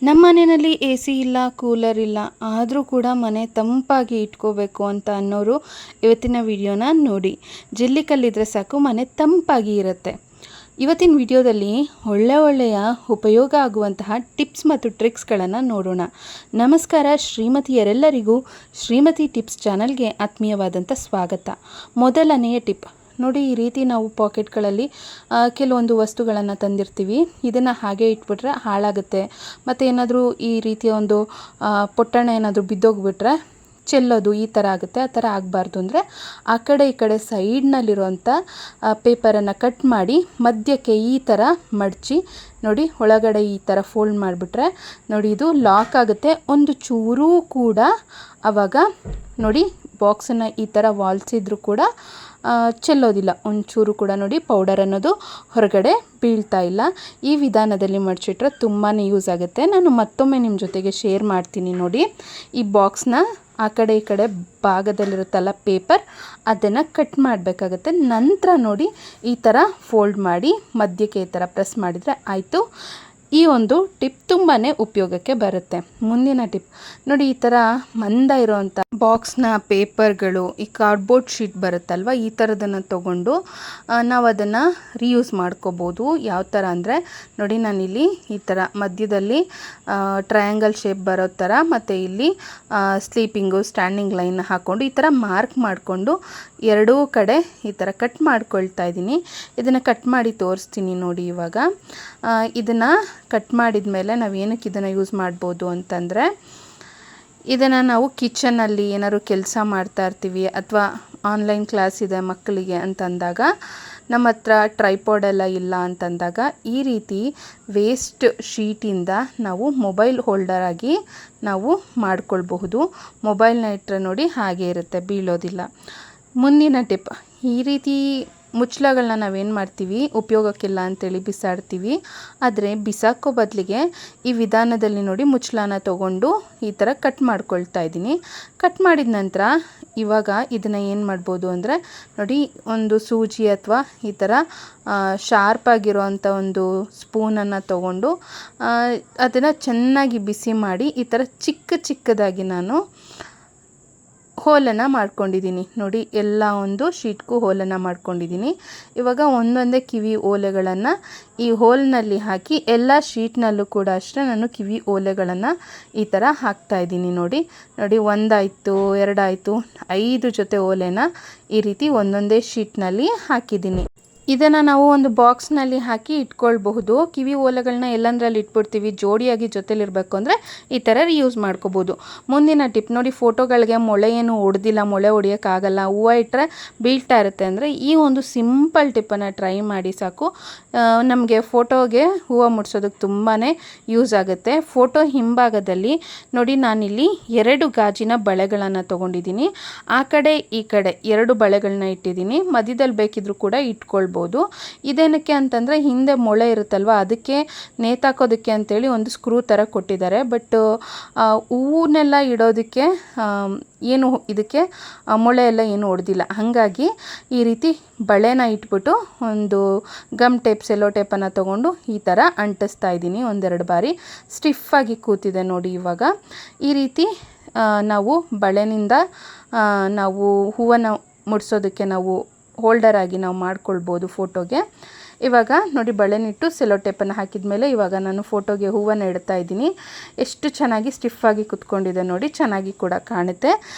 ನಮ್ಮ ಮನೆಯಲ್ಲಿ A C ಇಲ್ಲ, ಕೂಲರ್ ಇಲ್ಲ, ಆದರೂ ಕೂಡ ಮನೆ ತಂಪಾಗಿ ಇಟ್ಕೋಬೇಕು ಅಂತ ಅನ್ನೋರು ಇವತ್ತಿನ ವಿಡಿಯೋನ ನೋಡಿ. ಜಲ್ಲಿಕಲ್ಲಿದ್ದರೆ ಸಾಕು ಮನೆ ತಂಪಾಗಿ ಇರುತ್ತೆ. ಇವತ್ತಿನ ವಿಡಿಯೋದಲ್ಲಿ ಒಳ್ಳೆಯ ಉಪಯೋಗ ಆಗುವಂತಹ ಟಿಪ್ಸ್ ಮತ್ತು ಟ್ರಿಕ್ಸ್ಗಳನ್ನು ನೋಡೋಣ. ನಮಸ್ಕಾರ ಶ್ರೀಮತಿಯರೆಲ್ಲರಿಗೂ ಶ್ರೀಮತಿ ಟಿಪ್ಸ್ ಚಾನಲ್ಗೆ ಆತ್ಮೀಯವಾದಂಥ ಸ್ವಾಗತ. ಮೊದಲನೆಯ ಟಿಪ್ ನೋಡಿ, ಈ ರೀತಿ ನಾವು ಪಾಕೆಟ್ಗಳಲ್ಲಿ ಕೆಲವೊಂದು ವಸ್ತುಗಳನ್ನು ತಂದಿರ್ತೀವಿ. ಇದನ್ನು ಹಾಗೆ ಇಟ್ಬಿಟ್ರೆ ಹಾಳಾಗುತ್ತೆ. ಮತ್ತು ಏನಾದರೂ ಈ ರೀತಿಯ ಒಂದು ಪೊಟ್ಟಣ ಏನಾದರೂ ಬಿದ್ದೋಗ್ಬಿಟ್ರೆ ಚೆಲ್ಲೋದು ಈ ಥರ ಆಗುತ್ತೆ. ಆ ಥರ ಆಗಬಾರ್ದು ಅಂದರೆ ಆ ಕಡೆ ಈ ಕಡೆ ಸೈಡ್ನಲ್ಲಿರುವಂಥ ಪೇಪರನ್ನು ಕಟ್ ಮಾಡಿ ಮಧ್ಯಕ್ಕೆ ಈ ಥರ ಮಡಚಿ ನೋಡಿ, ಒಳಗಡೆ ಈ ಥರ ಫೋಲ್ಡ್ ಮಾಡಿಬಿಟ್ರೆ ನೋಡಿ ಇದು ಲಾಕ್ ಆಗುತ್ತೆ. ಒಂದು ಚೂರೂ ಕೂಡ ಆವಾಗ ನೋಡಿ ಬಾಕ್ಸನ್ನು ಈ ಥರ ವಾಲ್ಸಿದ್ರೂ ಕೂಡ ಚೆಲ್ಲೋದಿಲ್ಲ. ಒಂಚೂರು ಕೂಡ ನೋಡಿ ಪೌಡರ್ ಅನ್ನೋದು ಹೊರಗಡೆ ಬೀಳ್ತಾ ಇಲ್ಲ. ಈ ವಿಧಾನದಲ್ಲಿ ಮಡಚಿಟ್ರೆ ತುಂಬಾ ಯೂಸ್ ಆಗುತ್ತೆ. ನಾನು ಮತ್ತೊಮ್ಮೆ ನಿಮ್ಮ ಜೊತೆಗೆ ಶೇರ್ ಮಾಡ್ತೀನಿ ನೋಡಿ. ಈ ಬಾಕ್ಸ್ನ ಆ ಕಡೆ ಈ ಕಡೆ ಭಾಗದಲ್ಲಿರುತ್ತಲ್ಲ ಪೇಪರ್, ಅದನ್ನು ಕಟ್ ಮಾಡಬೇಕಾಗತ್ತೆ. ನಂತರ ನೋಡಿ ಈ ಥರ ಫೋಲ್ಡ್ ಮಾಡಿ ಮಧ್ಯಕ್ಕೆ ಈ ಥರ ಪ್ರೆಸ್ ಮಾಡಿದರೆ ಆಯಿತು. ಈ ಒಂದು ಟಿಪ್ ತುಂಬಾ ಉಪಯೋಗಕ್ಕೆ ಬರುತ್ತೆ. ಮುಂದಿನ ಟಿಪ್ ನೋಡಿ, ಈ ಥರ ಮಂದ ಇರೋವಂಥ ಬಾಕ್ಸ್ನ ಪೇಪರ್ಗಳು, ಈ ಕಾರ್ಡ್ಬೋರ್ಡ್ ಶೀಟ್ ಬರುತ್ತಲ್ವ, ಈ ಥರದನ್ನು ತೊಗೊಂಡು ನಾವು ಅದನ್ನು ರೀಯೂಸ್ ಮಾಡ್ಕೋಬೋದು. ಯಾವ ಥರ ಅಂದರೆ ನೋಡಿ, ನಾನಿಲ್ಲಿ ಈ ಥರ ಮಧ್ಯದಲ್ಲಿ ಟ್ರಯಾಂಗಲ್ ಶೇಪ್ ಬರೋ ಥರ ಮತ್ತು ಇಲ್ಲಿ ಸ್ಲೀಪಿಂಗು ಸ್ಟ್ಯಾಂಡಿಂಗ್ ಲೈನ್ ಹಾಕ್ಕೊಂಡು ಈ ಥರ ಮಾರ್ಕ್ ಮಾಡಿಕೊಂಡು ಎರಡೂ ಕಡೆ ಈ ಥರ ಕಟ್ ಮಾಡ್ಕೊಳ್ತಾ ಇದ್ದೀನಿ. ಇದನ್ನು ಕಟ್ ಮಾಡಿ ತೋರಿಸ್ತೀನಿ ನೋಡಿ. ಇವಾಗ ಇದನ್ನು ಕಟ್ ಮಾಡಿದ ಮೇಲೆ ನಾವು ಏನಕ್ಕೆ ಇದನ್ನು ಯೂಸ್ ಮಾಡ್ಬೋದು ಅಂತಂದರೆ, ಇದನ್ನು ನಾವು ಕಿಚನಲ್ಲಿ ಏನಾದ್ರು ಕೆಲಸ ಮಾಡ್ತಾ ಇರ್ತೀವಿ ಅಥವಾ ಆನ್ಲೈನ್ ಕ್ಲಾಸ್ ಇದೆ ಮಕ್ಕಳಿಗೆ ಅಂತಂದಾಗ, ನಮ್ಮ ಹತ್ರ ಟ್ರೈಪಾಡೆಲ್ಲ ಇಲ್ಲ ಅಂತಂದಾಗ ಈ ರೀತಿ ವೇಸ್ಟ್ ಶೀಟಿಂದ ನಾವು ಮೊಬೈಲ್ ಹೋಲ್ಡರ್ ಆಗಿ ನಾವು ಮಾಡ್ಕೊಳ್ಬಹುದು. ಮೊಬೈಲ್ನ ಇಟ್ಟರೆ ನೋಡಿ ಹಾಗೆ ಇರುತ್ತೆ, ಬೀಳೋದಿಲ್ಲ. ಮುಂದಿನ ಟಿಪ್, ಈ ರೀತಿ ಮುಚ್ಚಳಗಳನ್ನ ನಾವೇನು ಮಾಡ್ತೀವಿ, ಉಪಯೋಗಕ್ಕಿಲ್ಲ ಅಂತೇಳಿ ಬಿಸಾಡ್ತೀವಿ. ಆದರೆ ಬಿಸಾಕೋ ಬದಲಿಗೆ ಈ ವಿಧಾನದಲ್ಲಿ ನೋಡಿ ಮುಚ್ಚಳನ ತೊಗೊಂಡು ಈ ಥರ ಕಟ್ ಮಾಡ್ಕೊಳ್ತಾ ಇದ್ದೀನಿ. ಕಟ್ ಮಾಡಿದ ನಂತರ ಇವಾಗ ಇದನ್ನು ಏನು ಮಾಡ್ಬೋದು ಅಂದರೆ ನೋಡಿ, ಒಂದು ಸೂಜಿ ಅಥವಾ ಈ ಥರ ಶಾರ್ಪಾಗಿರೋವಂಥ ಒಂದು ಸ್ಪೂನನ್ನು ತೊಗೊಂಡು ಅದನ್ನು ಚೆನ್ನಾಗಿ ಬಿಸಿ ಮಾಡಿ ಈ ಥರ ಚಿಕ್ಕದಾಗಿ ನಾನು ಹೋಲನ್ನು ಮಾಡ್ಕೊಂಡಿದ್ದೀನಿ ನೋಡಿ. ಎಲ್ಲ ಒಂದು ಶೀಟ್ಗೂ ಹೋಲನ್ನು ಮಾಡ್ಕೊಂಡಿದ್ದೀನಿ. ಇವಾಗ ಒಂದೊಂದೇ ಕಿವಿ ಓಲೆಗಳನ್ನು ಈ ಹೋಲ್ನಲ್ಲಿ ಹಾಕಿ ಎಲ್ಲ ಶೀಟ್ನಲ್ಲೂ ಕೂಡ ಅಷ್ಟೇ ನಾನು ಕಿವಿ ಓಲೆಗಳನ್ನು ಈ ಥರ ಹಾಕ್ತಾಯಿದ್ದೀನಿ ನೋಡಿ. ಒಂದಾಯಿತು, ಎರಡಾಯಿತು, 5 ಜೊತೆ ಓಲೆನ ಈ ರೀತಿ ಒಂದೊಂದೇ ಶೀಟ್ನಲ್ಲಿ ಹಾಕಿದ್ದೀನಿ. ಇದನ್ನು ನಾವು ಒಂದು ಬಾಕ್ಸ್ನಲ್ಲಿ ಹಾಕಿ ಇಟ್ಕೊಳ್ಬಹುದು. ಕಿವಿ ಓಲೆಗಳನ್ನ ಎಲ್ಲಂದ್ರಲ್ಲಿ ಇಟ್ಬಿಡ್ತೀವಿ, ಜೋಡಿಯಾಗಿ ಜೊತೆಲಿರಬೇಕು ಅಂದರೆ ಈ ಥರ ರಿಯೂಸ್ ಮಾಡ್ಕೋಬೋದು. ಮುಂದಿನ ಟಿಪ್ ನೋಡಿ, ಫೋಟೋಗಳಿಗೆ ಮೊಳೆ ಏನು ಹೊಡೆದಿಲ್ಲ, ಮೊಳೆ ಹೊಡಿಯೋಕ್ಕಾಗಲ್ಲ, ಹೂವು ಇಟ್ಟರೆ ಬೀಳ್ತಾ ಇರುತ್ತೆ ಅಂದರೆ ಈ ಒಂದು ಸಿಂಪಲ್ ಟಿಪ್ಪನ್ನು ಟ್ರೈ ಮಾಡಿ ಸಾಕು. ನಮಗೆ ಫೋಟೋಗೆ ಹೂವು ಮುಡ್ಸೋದಕ್ಕೆ ತುಂಬಾ ಯೂಸ್ ಆಗುತ್ತೆ. ಫೋಟೋ ಹಿಂಭಾಗದಲ್ಲಿ ನೋಡಿ, ನಾನಿಲ್ಲಿ 2 ಗಾಜಿನ ಬಳೆಗಳನ್ನು ತೊಗೊಂಡಿದ್ದೀನಿ. ಆ ಕಡೆ ಈ ಕಡೆ 2 ಬಳೆಗಳನ್ನ ಇಟ್ಟಿದ್ದೀನಿ. ಮಧ್ಯದಲ್ಲಿ ಬೇಕಿದ್ರೂ ಕೂಡ ಇಟ್ಕೊಳ್ಬೋದು. ಇದೇನಕ್ಕೆ ಅಂತಂದರೆ ಹಿಂದೆ ಮೊಳೆ ಇರುತ್ತಲ್ವ, ಅದಕ್ಕೆ ನೇತಾಕೋದಕ್ಕೆ ಅಂತೇಳಿ ಒಂದು ಸ್ಕ್ರೂ ಥರ ಕೊಟ್ಟಿದ್ದಾರೆ. ಬಟ್ ಹೂವನ್ನೆಲ್ಲ ಇಡೋದಕ್ಕೆ ಏನು ಇದಕ್ಕೆ ಮೊಳೆ ಎಲ್ಲ ಏನು ಹೊಡೆದಿಲ್ಲ. ಹಾಗಾಗಿ ಈ ರೀತಿ ಬಳೆನ ಇಟ್ಬಿಟ್ಟು ಒಂದು ಗಮ್ ಟೇಪ್, ಸೆಲ್ಲೋ ಟೇಪನ್ನು ತೊಗೊಂಡು ಈ ಥರ ಅಂಟಿಸ್ತಾ ಇದ್ದೀನಿ. 1-2 ಬಾರಿ ಸ್ಟಿಫಾಗಿ ಕೂತಿದೆ ನೋಡಿ. ಇವಾಗ ಈ ರೀತಿ ನಾವು ಬಳೆನಿಂದ ನಾವು ಹೂವನ್ನು ಮುಡ್ಸೋದಕ್ಕೆ ನಾವು ಹೋಲ್ಡರ್ ಆಗಿ ನಾವು ಮಾಡ್ಕೊಳ್ಬೋದು ಫೋಟೋಗೆ. ಇವಾಗ ನೋಡಿ, ಬಳೆನಿಟ್ಟು ಸೆಲ್ಲೋ ಟೇಪನ್ನು ಹಾಕಿದ ಮೇಲೆ ಇವಾಗ ನಾನು ಫೋಟೋಗೆ ಹೂವನ್ನು ಇಡ್ತಾ ಇದ್ದೀನಿ. ಎಷ್ಟು ಚೆನ್ನಾಗಿ ಸ್ಟಿಫಾಗಿ ಕುತ್ಕೊಂಡಿದೆ ನೋಡಿ, ಚೆನ್ನಾಗಿ ಕೂಡ ಕಾಣುತ್ತೆ.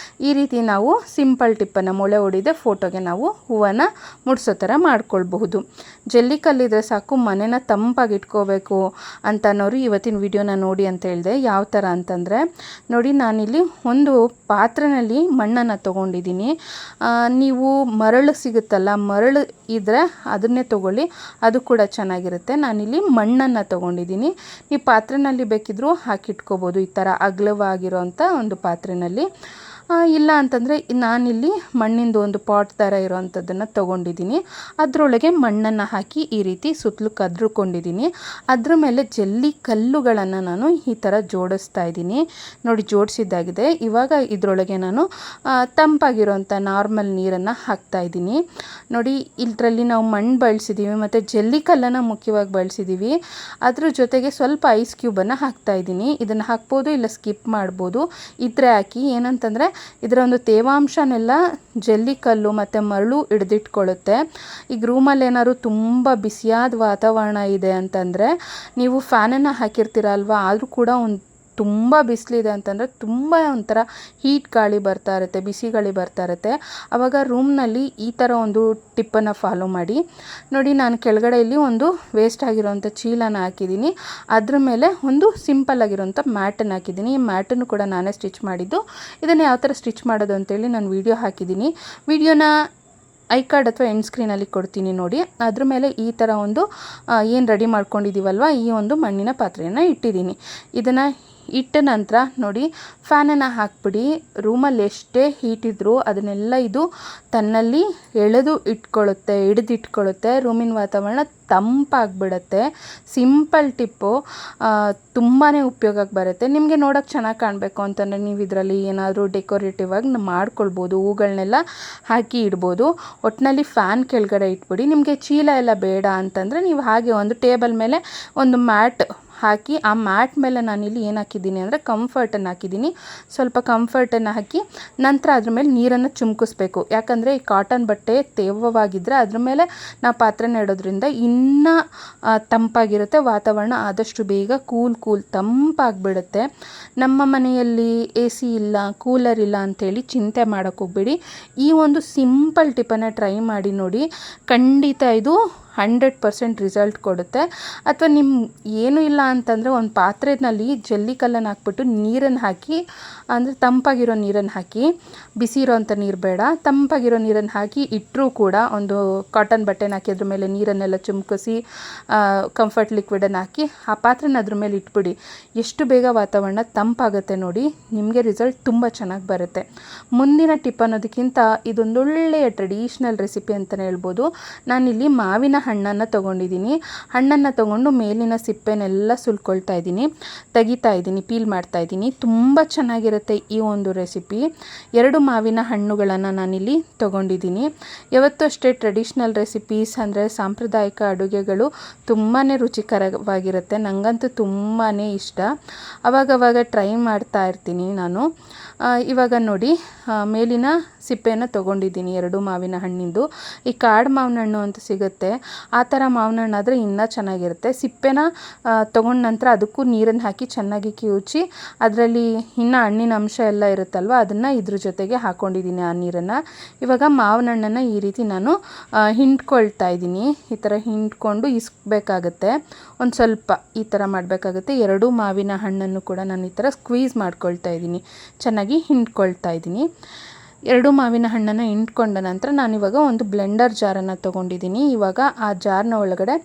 ಈ ರೀತಿ ನಾವು ಸಿಂಪಲ್ ಟಿಪ್ಪನ್ನು, ಮೊಳೆ ಹೊಡಿದೆ ಫೋಟೋಗೆ ನಾವು ಹೂವನ್ನು ಮುಡ್ಸೋ ಥರ ಮಾಡ್ಕೊಳ್ಬಹುದು. ಜಲ್ಲಿಕಲ್ಲಿದ್ರೆ ಸಾಕು ಮನೆನ ತಂಪಾಗಿ ಇಟ್ಕೋಬೇಕು ಅಂತ ಅನ್ನೋರು ಇವತ್ತಿನ ವಿಡಿಯೋನ ನೋಡಿ ಅಂತ ಹೇಳಿದೆ. ಯಾವ ಥರ ಅಂತಂದರೆ ನೋಡಿ, ನಾನಿಲ್ಲಿ ಒಂದು ಪಾತ್ರೆಯಲ್ಲಿ ಮಣ್ಣನ್ನು ತೊಗೊಂಡಿದ್ದೀನಿ. ನೀವು ಮರಳು ಸಿಗುತ್ತಲ್ಲ, ಮರಳು ಇದ್ದರೆ ಅದನ್ನೇ ತೊಗೊಳ್ಳಿ, ಅದು ಕೂಡ ಚೆನ್ನಾಗಿರುತ್ತೆ. ನಾನಿಲ್ಲಿ ಮಣ್ಣನ್ನು ತೊಗೊಂಡಿದ್ದೀನಿ. ನೀವು ಪಾತ್ರೆಯಲ್ಲಿ ಬೇಕಿದ್ರೂ ಹಾಕಿಟ್ಕೋಬೋದು, ಈ ಥರ ಅಗಲವಾಗಿರೋಂಥ ಒಂದು ಪಾತ್ರೆಯಲ್ಲಿ. ಇಲ್ಲ ಅಂತಂದರೆ ನಾನಿಲ್ಲಿ ಮಣ್ಣಿಂದು ಒಂದು ಪಾಟ್ ಥರ ಇರೋವಂಥದ್ದನ್ನು ತೊಗೊಂಡಿದ್ದೀನಿ. ಅದರೊಳಗೆ ಮಣ್ಣನ್ನು ಹಾಕಿ ಈ ರೀತಿ ಸುತ್ತಲೂ ಕದ್ರುಕೊಂಡಿದ್ದೀನಿ. ಅದ್ರ ಮೇಲೆ ಜಲ್ಲಿ ಕಲ್ಲುಗಳನ್ನು ನಾನು ಈ ಥರ ಜೋಡಿಸ್ತಾ ಇದ್ದೀನಿ. ನೋಡಿ, ಜೋಡಿಸಿದ್ದಾಗಿದೆ. ಇವಾಗ ಇದರೊಳಗೆ ನಾನು ತಂಪಾಗಿರೋಂಥ ನಾರ್ಮಲ್ ನೀರನ್ನು ಹಾಕ್ತಾಯಿದ್ದೀನಿ. ನೋಡಿ, ಇದರಲ್ಲಿ ನಾವು ಮಣ್ಣು ಬಳಸಿದ್ದೀವಿ ಮತ್ತು ಜಲ್ಲಿ ಕಲ್ಲನ್ನು ಮುಖ್ಯವಾಗಿ ಬಳಸಿದ್ದೀವಿ. ಅದ್ರ ಜೊತೆಗೆ ಸ್ವಲ್ಪ ಐಸ್ ಕ್ಯೂಬನ್ನು ಹಾಕ್ತಾಯಿದ್ದೀನಿ. ಇದನ್ನು ಹಾಕ್ಬೋದು, ಇಲ್ಲ ಸ್ಕಿಪ್ ಮಾಡ್ಬೋದು. ಇದ್ರೆ ಹಾಕಿ. ಏನಂತಂದರೆ ಇದರ ಒಂದು ತೇವಾಂಶನೆಲ್ಲ ಜಲ್ಲಿಕಲ್ಲು ಮತ್ತು ಮರಳು ಹಿಡಿದಿಟ್ಕೊಳ್ಳುತ್ತೆ. ಈಗ ರೂಮಲ್ಲಿ ಏನಾದ್ರು ತುಂಬ ಬಿಸಿಯಾದ ವಾತಾವರಣ ಇದೆ ಅಂತಂದರೆ ನೀವು ಫ್ಯಾನನ್ನು ಹಾಕಿರ್ತೀರ ಅಲ್ವಾ, ಆದರೂ ಕೂಡ ತುಂಬ ಬಿಸಿಲಿದೆ ಅಂತಂದರೆ ತುಂಬ ಒಂಥರ ಹೀಟ್ ಗಾಳಿ ಬರ್ತಾ ಇರುತ್ತೆ, ಬಿಸಿ ಗಾಳಿ ಬರ್ತಾ ಇರುತ್ತೆ. ಆವಾಗ ರೂಮ್ನಲ್ಲಿ ಈ ಥರ ಒಂದು ಟಿಪ್ಪನ್ನು ಫಾಲೋ ಮಾಡಿ. ನೋಡಿ, ನಾನು ಕೆಳಗಡೆ ಇಲ್ಲಿ ಒಂದು ವೇಸ್ಟ್ ಆಗಿರೋಂಥ ಚೀಲನ ಹಾಕಿದ್ದೀನಿ. ಅದ್ರ ಮೇಲೆ ಒಂದು ಸಿಂಪಲ್ ಆಗಿರೋಂಥ ಮ್ಯಾಟನ್ನು ಹಾಕಿದ್ದೀನಿ. ಈ ಮ್ಯಾಟನ್ನು ಕೂಡ ನಾನೇ ಸ್ಟಿಚ್ ಮಾಡಿದ್ದು. ಇದನ್ನು ಯಾವ ಥರ ಸ್ಟಿಚ್ ಮಾಡೋದು ಅಂತೇಳಿ ನಾನು ವಿಡಿಯೋ ಹಾಕಿದ್ದೀನಿ. ವಿಡಿಯೋನ ಐ ಕಾರ್ಡ್ ಅಥವಾ ಎಂಡ್ ಸ್ಕ್ರೀನಲ್ಲಿ ಕೊಡ್ತೀನಿ ನೋಡಿ. ಅದ್ರ ಮೇಲೆ ಈ ಥರ ಒಂದು ಏನು ರೆಡಿ ಮಾಡ್ಕೊಂಡಿದ್ದೀವಲ್ವ, ಈ ಒಂದು ಮಣ್ಣಿನ ಪಾತ್ರೆಯನ್ನು ಇಟ್ಟಿದ್ದೀನಿ. ಇದನ್ನು ಇಟ್ಟ ನಂತರ ನೋಡಿ, ಫ್ಯಾನನ್ನು ಹಾಕ್ಬಿಡಿ. ರೂಮಲ್ಲಿ ಎಷ್ಟೇ ಹೀಟ್ ಇದ್ದರೂ ಅದನ್ನೆಲ್ಲ ಇದು ತನ್ನಲ್ಲಿ ಹಿಡಿದಿಟ್ಕೊಳ್ಳುತ್ತೆ. ರೂಮಿನ ವಾತಾವರಣ ತಂಪಾಗಿಬಿಡುತ್ತೆ. ಸಿಂಪಲ್ ಟಿಪ್ಪು, ತುಂಬಾ ಉಪಯೋಗಕ್ಕೆ ಬರುತ್ತೆ. ನಿಮಗೆ ನೋಡೋಕ್ಕೆ ಚೆನ್ನಾಗಿ ಕಾಣಬೇಕು ಅಂತಂದರೆ ನೀವು ಇದರಲ್ಲಿ ಏನಾದರೂ ಡೆಕೋರೇಟಿವ್ ಆಗಿ ಮಾಡ್ಕೊಳ್ಬೋದು. ಹೂಗಳನ್ನೆಲ್ಲ ಹಾಕಿ ಇಡ್ಬೋದು. ಒಟ್ಟಿನಲ್ಲಿ ಫ್ಯಾನ್ ಕೆಳಗಡೆ ಇಟ್ಬಿಡಿ. ನಿಮಗೆ ಚೀಲ ಎಲ್ಲ ಬೇಡ ಅಂತಂದರೆ ನೀವು ಹಾಗೆ ಒಂದು ಟೇಬಲ್ ಮೇಲೆ ಒಂದು ಮ್ಯಾಟ್ ಹಾಕಿ, ಆ ಮ್ಯಾಟ್ ಮೇಲೆ ನಾನಿಲ್ಲಿ ಏನು ಹಾಕಿದ್ದೀನಿ ಅಂದರೆ ಕಂಫರ್ಟನ್ನು ಹಾಕಿದ್ದೀನಿ. ಸ್ವಲ್ಪ ಕಂಫರ್ಟನ್ನು ಹಾಕಿ ನಂತರ ಅದ್ರ ಮೇಲೆ ನೀರನ್ನು ಚಿಮ್ಕಿಸ್ಬೇಕು. ಯಾಕಂದರೆ ಈ ಕಾಟನ್ ಬಟ್ಟೆ ತೇವವಾಗಿದ್ದರೆ ಅದ್ರ ಮೇಲೆ ನಾವು ಪಾತ್ರೆನ ಇಡೋದ್ರಿಂದ ಇನ್ನೂ ತಂಪಾಗಿರುತ್ತೆ. ವಾತಾವರಣ ಆದಷ್ಟು ಬೇಗ ಕೂಲ್ ತಂಪಾಗಿಬಿಡುತ್ತೆ. ನಮ್ಮ ಮನೆಯಲ್ಲಿ AC ಇಲ್ಲ, ಕೂಲರ್ ಇಲ್ಲ ಅಂಥೇಳಿ ಚಿಂತೆ ಮಾಡೋಕ್ಕೆ ಹೋಗ್ಬೇಡಿ. ಈ ಒಂದು ಸಿಂಪಲ್ ಟಿಪ್ಪನ್ನು ಟ್ರೈ ಮಾಡಿ ನೋಡಿ. ಖಂಡಿತ ಇದು 100% ರಿಸಲ್ಟ್ ಕೊಡುತ್ತೆ. ಅಥವಾ ನಿಮ್ಮ ಏನೂ ಇಲ್ಲ ಅಂತಂದರೆ ಒಂದು ಪಾತ್ರೆಯಲ್ಲಿ ಜಲ್ಲಿಕಲ್ಲನ್ನು ಹಾಕ್ಬಿಟ್ಟು ನೀರನ್ನು ಹಾಕಿ, ಅಂದರೆ ತಂಪಾಗಿರೋ ನೀರನ್ನು ಹಾಕಿ, ಬಿಸಿ ಇರೋವಂಥ ನೀರು ಬೇಡ, ತಂಪಾಗಿರೋ ನೀರನ್ನು ಹಾಕಿ ಇಟ್ಟರೂ ಕೂಡ ಒಂದು ಕಾಟನ್ ಬಟ್ಟೆನ ಹಾಕಿ ಅದ್ರ ಮೇಲೆ ನೀರನ್ನೆಲ್ಲ ಚಿಮ್ಕಿಸಿ ಕಂಫರ್ಟ್ ಲಿಕ್ವಿಡನ್ನು ಹಾಕಿ ಆ ಪಾತ್ರೆನ ಅದ್ರ ಮೇಲೆ ಇಟ್ಬಿಡಿ. ಎಷ್ಟು ಬೇಗ ವಾತಾವರಣ ತಂಪಾಗುತ್ತೆ ನೋಡಿ. ನಿಮಗೆ ರಿಸಲ್ಟ್ ತುಂಬ ಚೆನ್ನಾಗಿ ಬರುತ್ತೆ. ಮುಂದಿನ ಟಿಪ್ ಅನ್ನೋದಕ್ಕಿಂತ ಇದೊಂದೊಳ್ಳೆಯ ಟ್ರೆಡಿಷ್ನಲ್ ರೆಸಿಪಿ ಅಂತಲೇ ಹೇಳ್ಬೋದು. ನಾನಿಲ್ಲಿ ಮಾವಿನ ಹಣ್ಣನ್ನು ತೊಗೊಂಡಿದ್ದೀನಿ. ಹಣ್ಣನ್ನು ತೊಗೊಂಡು ಮೇಲಿನ ಸಿಪ್ಪೆನೆಲ್ಲ ತೆಗಿತಾ ಇದ್ದೀನಿ, ಪೀಲ್ ಮಾಡ್ತಾ ಇದ್ದೀನಿ. ತುಂಬ ಚೆನ್ನಾಗಿರುತ್ತೆ ಈ ಒಂದು ರೆಸಿಪಿ. 2 ಮಾವಿನ ಹಣ್ಣುಗಳನ್ನು ನಾನಿಲ್ಲಿ ತೊಗೊಂಡಿದ್ದೀನಿ. ಯಾವತ್ತೂ ಅಷ್ಟೇ ಟ್ರೆಡಿಷ್ನಲ್ ರೆಸಿಪೀಸ್ ಅಂದರೆ ಸಾಂಪ್ರದಾಯಿಕ ಅಡುಗೆಗಳು ತುಂಬಾ ರುಚಿಕರವಾಗಿರುತ್ತೆ. ನನಗಂತೂ ತುಂಬಾ ಇಷ್ಟ. ಅವಾಗವಾಗ ಟ್ರೈ ಮಾಡ್ತಾ ಇರ್ತೀನಿ ನಾನು. ಇವಾಗ ನೋಡಿ, ಮೇಲಿನ ಸಿಪ್ಪೆಯನ್ನು ತೊಗೊಂಡಿದ್ದೀನಿ 2 ಮಾವಿನ ಹಣ್ಣಿಂದು. ಈ ಕಾಡು ಮಾವಿನ ಹಣ್ಣು ಅಂತ ಸಿಗುತ್ತೆ, ಆ ಥರ ಮಾವಿನ ಹಣ್ಣಾದರೆ ಇನ್ನೂ ಚೆನ್ನಾಗಿರುತ್ತೆ. ಸಿಪ್ಪೆನ ತೊಗೊಂಡ ನಂತರ ಅದಕ್ಕೂ ನೀರನ್ನು ಹಾಕಿ ಚೆನ್ನಾಗಿ ಕಿವುಚಿ ಅದರಲ್ಲಿ ಇನ್ನೂ ಹಣ್ಣಿನ ಅಂಶ ಎಲ್ಲ ಇರುತ್ತಲ್ವ, ಅದನ್ನು ಇದ್ರ ಜೊತೆಗೆ ಹಾಕ್ಕೊಂಡಿದ್ದೀನಿ ಆ ನೀರನ್ನು. ಇವಾಗ ಮಾವಿನ ಹಣ್ಣನ್ನು ಈ ರೀತಿ ನಾನು ಹಿಂಡ್ಕೊಳ್ತಾ ಇದ್ದೀನಿ. ಈ ಥರ ಹಿಂಡ್ಕೊಂಡು ಇಸ್ಕಬೇಕಾಗತ್ತೆ. ಒಂದು ಸ್ವಲ್ಪ ಈ ಥರ ಮಾಡಬೇಕಾಗುತ್ತೆ. 2 ಮಾವಿನ ಹಣ್ಣನ್ನು ಕೂಡ ನಾನು ಈ ಥರ ಸ್ಕ್ವೀಸ್ ಮಾಡ್ಕೊಳ್ತಾ ಇದ್ದೀನಿ, ಚೆನ್ನಾಗಿ ಹಿಂಡ್ಕೊಳ್ತಾ ಇದ್ದೀನಿ. 2 ಮಾವಿನ ಹಣ್ಣನ್ನು ಹಿಂಡ್ಕೊಂಡ ನಂತರ ನಾನಿವಾಗ ಒಂದು ಬ್ಲೆಂಡರ್ ಜಾರನ್ನು ತೊಗೊಂಡಿದ್ದೀನಿ. ಇವಾಗ ಆ ಜಾರ್ನ ಒಳಗಡೆ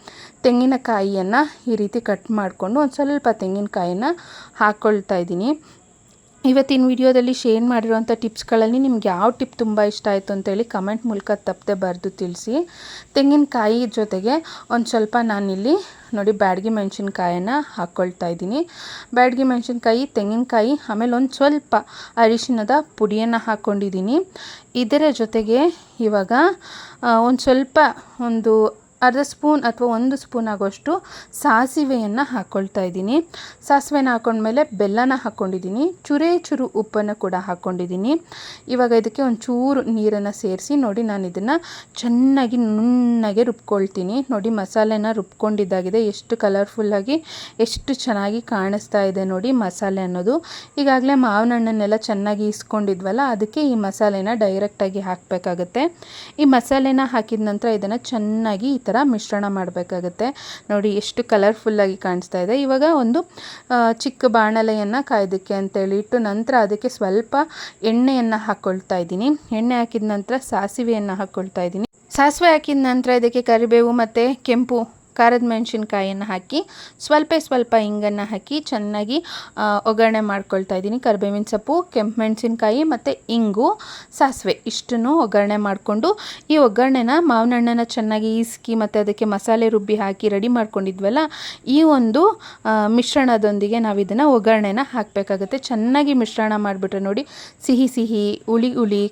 ತೆಂಗಿನಕಾಯಿಯನ್ನು ಈ ರೀತಿ ಕಟ್ ಮಾಡಿಕೊಂಡು ಒಂದು ಸ್ವಲ್ಪ ತೆಂಗಿನಕಾಯಿನ ಹಾಕ್ಕೊಳ್ತಾ ಇದ್ದೀನಿ. ಇವತ್ತಿನ ವಿಡಿಯೋದಲ್ಲಿ ಶೇರ್ ಮಾಡಿರೋಂಥ ಟಿಪ್ಸ್ಗಳಲ್ಲಿ ನಿಮ್ಗೆ ಯಾವ ಟಿಪ್ ತುಂಬ ಇಷ್ಟ ಆಯಿತು ಅಂತೇಳಿ ಕಮೆಂಟ್ ಮೂಲಕ ತಪ್ಪದೆ ಬರೆದು ತಿಳಿಸಿ. ತೆಂಗಿನಕಾಯಿ ಜೊತೆಗೆ ಒಂದು ಸ್ವಲ್ಪ ನಾನಿಲ್ಲಿ ನೋಡಿ ಬ್ಯಾಡಗಿ ಮೆಣಸಿನ್ಕಾಯನ್ನು ಹಾಕ್ಕೊಳ್ತಾ ಇದ್ದೀನಿ. ಬ್ಯಾಡಗಿ ಮೆಣಸಿನ್ಕಾಯಿ, ತೆಂಗಿನಕಾಯಿ, ಆಮೇಲೆ ಒಂದು ಸ್ವಲ್ಪ ಅರಿಶಿಣದ ಪುಡಿಯನ್ನು ಹಾಕ್ಕೊಂಡಿದ್ದೀನಿ. ಇದರ ಜೊತೆಗೆ ಇವಾಗ ಒಂದು ಸ್ವಲ್ಪ ಒಂದು ಅರ್ಧ ಸ್ಪೂನ್ ಅಥವಾ 1 ಸ್ಪೂನ್ ಆಗೋಷ್ಟು ಸಾಸಿವೆಯನ್ನು ಹಾಕ್ಕೊಳ್ತಾ ಇದ್ದೀನಿ. ಸಾಸಿವೆನ ಹಾಕ್ಕೊಂಡ್ಮೇಲೆ ಬೆಲ್ಲನ ಹಾಕ್ಕೊಂಡಿದ್ದೀನಿ. ಚೂರು ಉಪ್ಪನ್ನು ಕೂಡ ಹಾಕ್ಕೊಂಡಿದ್ದೀನಿ. ಇವಾಗ ಇದಕ್ಕೆ ಒಂಚೂರು ನೀರನ್ನು ಸೇರಿಸಿ ನೋಡಿ ನಾನು ಇದನ್ನು ಚೆನ್ನಾಗಿ ನುಣ್ಣಗೆ ರುಬ್ಕೊಳ್ತೀನಿ. ನೋಡಿ ಮಸಾಲೆನ ರುಬ್ಕೊಂಡಿದ್ದಾಗಿದೆ. ಎಷ್ಟು ಕಲರ್ಫುಲ್ಲಾಗಿ ಎಷ್ಟು ಚೆನ್ನಾಗಿ ಕಾಣಿಸ್ತಾ ಇದೆ ನೋಡಿ ಮಸಾಲೆ ಅನ್ನೋದು. ಈಗಾಗಲೇ ಮಾವಿನ ಹಣ್ಣನ್ನೆಲ್ಲ ಚೆನ್ನಾಗಿ ಇಸ್ಕೊಂಡಿದ್ವಲ್ಲ, ಅದಕ್ಕೆ ಈ ಮಸಾಲೆನ ಡೈರೆಕ್ಟಾಗಿ ಹಾಕಬೇಕಾಗತ್ತೆ. ಈ ಮಸಾಲೆನ ಹಾಕಿದ ನಂತರ ಇದನ್ನು ಚೆನ್ನಾಗಿ ಈ ಥರ ಮಿಶ್ರಣ ಮಾಡಬೇಕಾಗುತ್ತೆ. ನೋಡಿ ಎಷ್ಟು ಕಲರ್ಫುಲ್ಲಾಗಿ ಕಾಣಿಸ್ತಾ ಇದೆ. ಇವಾಗ ಒಂದು ಚಿಕ್ಕ ಬಾಣಲೆಯನ್ನು ಕಾಯ್ದಕ್ಕೆ ಅಂತೇಳಿ ಇಟ್ಟು ನಂತರ ಅದಕ್ಕೆ ಸ್ವಲ್ಪ ಎಣ್ಣೆಯನ್ನು ಹಾಕ್ಕೊಳ್ತಾ ಇದ್ದೀನಿ. ಎಣ್ಣೆ ಹಾಕಿದ ನಂತರ ಸಾಸಿವೆಯನ್ನು ಹಾಕ್ಕೊಳ್ತಾ ಇದ್ದೀನಿ. ಸಾಸಿವೆ ಹಾಕಿದ ನಂತರ ಇದಕ್ಕೆ ಕರಿಬೇವು ಮತ್ತು ಕೆಂಪು ಖಾರದ ಮೆಣಸಿನ್ಕಾಯನ್ನು ಹಾಕಿ ಸ್ವಲ್ಪ ಹಿಂಗನ್ನು ಹಾಕಿ ಚೆನ್ನಾಗಿ ಒಗ್ಗರಣೆ ಮಾಡ್ಕೊಳ್ತಾ ಇದ್ದೀನಿ. ಕರಿಬೇವಿನ ಸೊಪ್ಪು, ಕೆಂಪು ಮೆಣಸಿನ್ಕಾಯಿ ಮತ್ತು ಇಂಗು, ಸಾಸಿವೆ ಇಷ್ಟನ್ನು ಒಗ್ಗರಣೆ ಮಾಡಿಕೊಂಡು ಈ ಒಗ್ಗರಣೆನ ಮಾವಿನ ಹಣ್ಣನ್ನು ಚೆನ್ನಾಗಿ ಇಸ್ಕಿ ಮತ್ತು ಅದಕ್ಕೆ ಮಸಾಲೆ ರುಬ್ಬಿ ಹಾಕಿ ರೆಡಿ ಮಾಡ್ಕೊಂಡಿದ್ವಲ್ಲ, ಈ ಒಂದು ಮಿಶ್ರಣದೊಂದಿಗೆ ನಾವು ಇದನ್ನು ಒಗ್ಗರಣೆನ ಹಾಕಬೇಕಾಗುತ್ತೆ. ಚೆನ್ನಾಗಿ ಮಿಶ್ರಣ ಮಾಡಿಬಿಟ್ರೆ ನೋಡಿ ಸಿಹಿ ಸಿಹಿ, ಹುಳಿ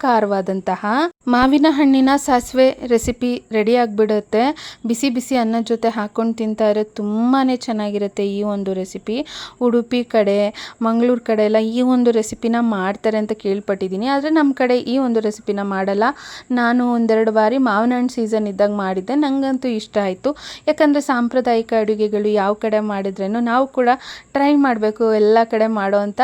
ಖಾರವಾದಂತಹ ಮಾವಿನ ಹಣ್ಣಿನ ಸಾಸಿವೆ ರೆಸಿಪಿ ರೆಡಿ ಆಗಿಬಿಡುತ್ತೆ. ಬಿಸಿ ಬಿಸಿ ಅನ್ನದ ಜೊತೆ ಹಾಕ್ಕೊಂಡು ತಿಂತಾ ಇರೋದು ತುಂಬಾ ಚೆನ್ನಾಗಿರುತ್ತೆ ಈ ಒಂದು ರೆಸಿಪಿ. ಉಡುಪಿ ಕಡೆ, ಮಂಗಳೂರು ಕಡೆ ಎಲ್ಲ ಈ ಒಂದು ರೆಸಿಪಿನ ಮಾಡ್ತಾರೆ ಅಂತ ಕೇಳ್ಪಟ್ಟಿದ್ದೀನಿ. ಆದರೆ ನಮ್ಮ ಕಡೆ ಈ ಒಂದು ರೆಸಿಪಿನ ಮಾಡಲ್ಲ. ನಾನು ಒಂದೆರಡು ಬಾರಿ ಮಾವಿನ ಹಣ್ಣು ಸೀಸನ್ ಇದ್ದಾಗ ಮಾಡಿದ್ದೆ, ನನಗಂತೂ ಇಷ್ಟ ಆಯಿತು. ಯಾಕಂದರೆ ಸಾಂಪ್ರದಾಯಿಕ ಅಡುಗೆಗಳು ಯಾವ ಕಡೆ ಮಾಡಿದ್ರೇನು ನಾವು ಕೂಡ ಟ್ರೈ ಮಾಡಬೇಕು. ಎಲ್ಲ ಕಡೆ ಮಾಡೋವಂಥ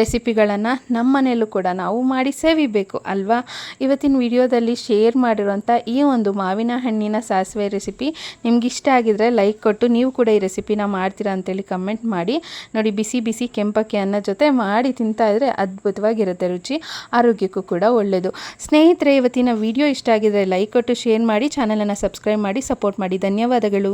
ರೆಸಿಪಿಗಳನ್ನು ನಮ್ಮ ಮನೆಯಲ್ಲೂ ಕೂಡ ನಾವು ಮಾಡಿ ಸೇವಿಬೇಕು ಅಲ್ವಾ. ಇವತ್ತಿನ ವಿಡಿಯೋದಲ್ಲಿ ಶೇರ್ ಮಾಡಿರೋಂಥ ಈ ಒಂದು ಮಾವಿನ ಹಣ್ಣಿನ ಸಾಸಿವೆ ರೆಸಿಪಿ ನಿಮ್ಗೆ ಇಷ್ಟ ಆಗಿದ್ರೆ ಲೈಕ್ ಕೊಟ್ಟು ನೀವು ಕೂಡ ಈ ರೆಸಿಪಿನ ಮಾಡ್ತೀರಾ ಅಂತೇಳಿ ಕಮೆಂಟ್ ಮಾಡಿ. ನೋಡಿ ಬಿಸಿ ಬಿಸಿ ಕೆಂಪಕ್ಕಿ ಅನ್ನ ಜೊತೆ ಮಾಡಿ ತಿಂತಾ ಇದ್ರೆ ಅದ್ಭುತವಾಗಿರುತ್ತೆ ರುಚಿ, ಆರೋಗ್ಯಕ್ಕೂ ಕೂಡ ಒಳ್ಳೆಯದು. ಸ್ನೇಹಿತರೆ, ಇವತ್ತಿನ ವಿಡಿಯೋ ಇಷ್ಟ ಆಗಿದ್ರೆ ಲೈಕ್ ಕೊಟ್ಟು ಶೇರ್ ಮಾಡಿ, ಚಾನಲನ್ನು ಸಬ್ಸ್ಕ್ರೈಬ್ ಮಾಡಿ ಸಪೋರ್ಟ್ ಮಾಡಿ. ಧನ್ಯವಾದಗಳು.